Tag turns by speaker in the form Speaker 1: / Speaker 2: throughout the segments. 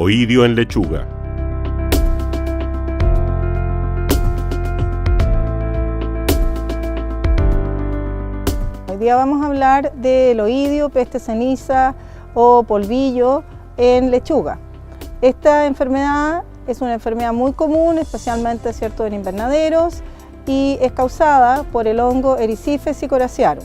Speaker 1: Oidio en lechuga.
Speaker 2: Hoy día vamos a hablar del oidio, peste ceniza o polvillo en lechuga. Esta enfermedad es una enfermedad muy común, especialmente ¿cierto? En invernaderos, y es causada por el hongo Erysipeus coracearum.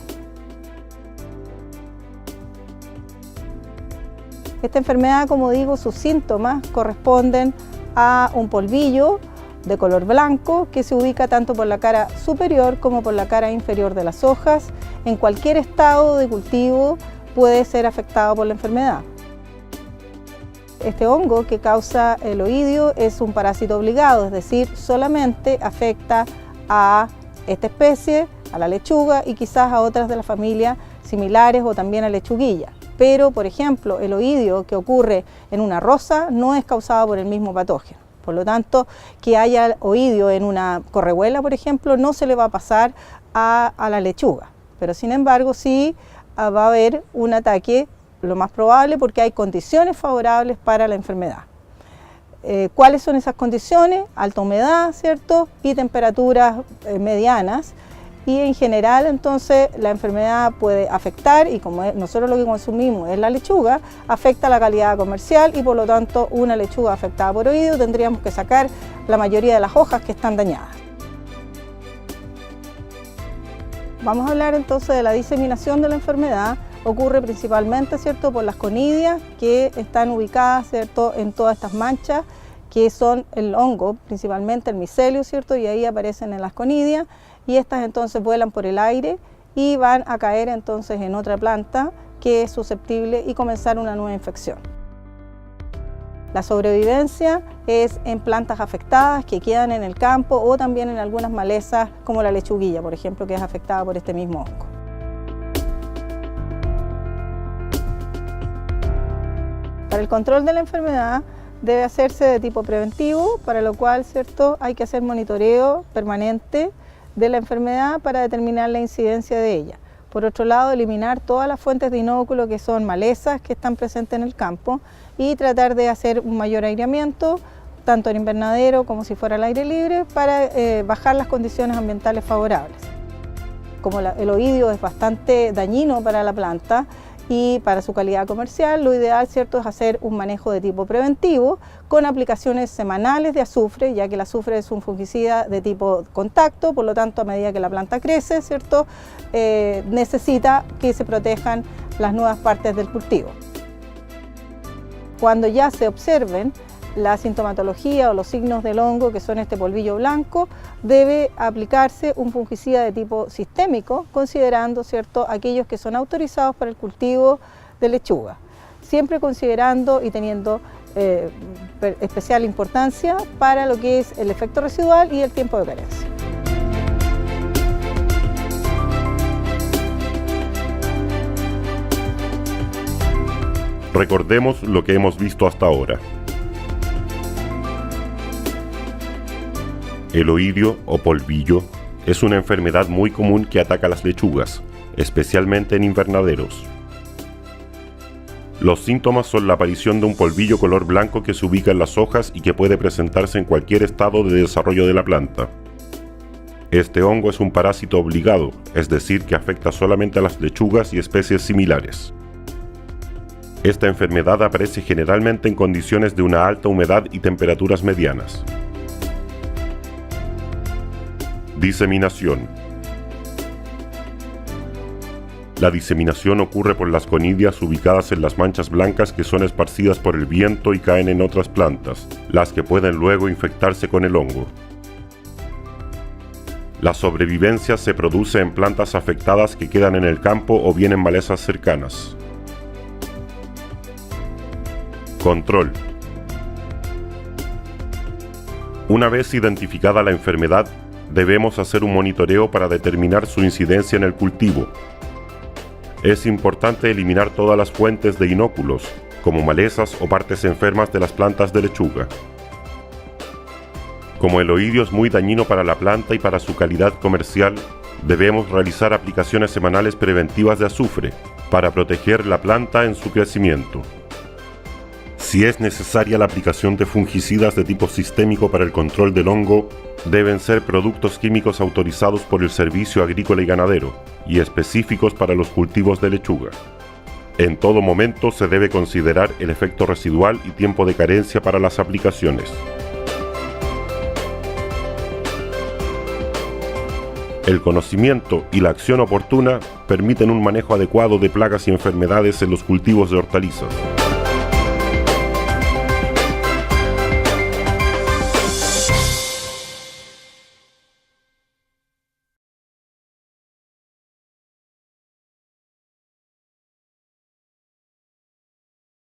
Speaker 2: Esta enfermedad, como digo, sus síntomas corresponden a un polvillo de color blanco que se ubica tanto por la cara superior como por la cara inferior de las hojas. En cualquier estado de cultivo puede ser afectado por la enfermedad. Este hongo que causa el oidio es un parásito obligado, es decir, solamente afecta a esta especie, a la lechuga y quizás a otras de la familia similares o también a lechuguilla. Pero, por ejemplo, el oidio que ocurre en una rosa no es causado por el mismo patógeno. Por lo tanto, que haya oidio en una correhuela, por ejemplo, no se le va a pasar a la lechuga. Pero, sin embargo, sí va a haber un ataque, lo más probable, porque hay condiciones favorables para la enfermedad. ¿Cuáles son esas condiciones? Alta humedad, ¿cierto? Y temperaturas medianas. Y en general, entonces, la enfermedad puede afectar, y como nosotros lo que consumimos es la lechuga, afecta la calidad comercial y por lo tanto una lechuga afectada por oidio tendríamos que sacar la mayoría de las hojas que están dañadas. Vamos a hablar entonces de la diseminación de la enfermedad. Ocurre principalmente, ¿cierto?, por las conidias que están ubicadas, ¿cierto?, en todas estas manchas que son el hongo, principalmente el micelio, ¿cierto?, y ahí aparecen en las conidias. Y estas entonces vuelan por el aire y van a caer entonces en otra planta que es susceptible y comenzar una nueva infección. La sobrevivencia es en plantas afectadas que quedan en el campo o también en algunas malezas como la lechuguilla, por ejemplo, que es afectada por este mismo hongo. Para el control de la enfermedad debe hacerse de tipo preventivo, para lo cual, ¿cierto?, hay que hacer monitoreo permanente de la enfermedad para determinar la incidencia de ella. Por otro lado, eliminar todas las fuentes de inóculo que son malezas que están presentes en el campo y tratar de hacer un mayor aireamiento, tanto en invernadero como si fuera al aire libre, para bajar las condiciones ambientales favorables. Como el oidio es bastante dañino para la planta y para su calidad comercial, lo ideal, ¿cierto?, es hacer un manejo de tipo preventivo con aplicaciones semanales de azufre, ya que el azufre es un fungicida de tipo contacto, por lo tanto, a medida que la planta crece, ¿cierto?, necesita que se protejan las nuevas partes del cultivo. Cuando ya se observen la sintomatología o los signos del hongo, que son este polvillo blanco, debe aplicarse un fungicida de tipo sistémico, considerando, ¿cierto?, aquellos que son autorizados para el cultivo de lechuga, siempre considerando y teniendo especial importancia para lo que es el efecto residual y el tiempo de carencia.
Speaker 1: Recordemos lo que hemos visto hasta ahora. El oidio o polvillo es una enfermedad muy común que ataca a las lechugas, especialmente en invernaderos. Los síntomas son la aparición de un polvillo color blanco que se ubica en las hojas y que puede presentarse en cualquier estado de desarrollo de la planta. Este hongo es un parásito obligado, es decir, que afecta solamente a las lechugas y especies similares. Esta enfermedad aparece generalmente en condiciones de una alta humedad y temperaturas medianas. Diseminación. La diseminación ocurre por las conidias ubicadas en las manchas blancas que son esparcidas por el viento y caen en otras plantas, las que pueden luego infectarse con el hongo. La sobrevivencia se produce en plantas afectadas que quedan en el campo o bien en malezas cercanas. Control. Una vez identificada la enfermedad, debemos hacer un monitoreo para determinar su incidencia en el cultivo. Es importante eliminar todas las fuentes de inóculos, como malezas o partes enfermas de las plantas de lechuga. Como el oidio es muy dañino para la planta y para su calidad comercial, debemos realizar aplicaciones semanales preventivas de azufre para proteger la planta en su crecimiento. Si es necesaria la aplicación de fungicidas de tipo sistémico para el control del hongo, deben ser productos químicos autorizados por el Servicio Agrícola y Ganadero y específicos para los cultivos de lechuga. En todo momento se debe considerar el efecto residual y tiempo de carencia para las aplicaciones. El conocimiento y la acción oportuna permiten un manejo adecuado de plagas y enfermedades en los cultivos de hortalizas.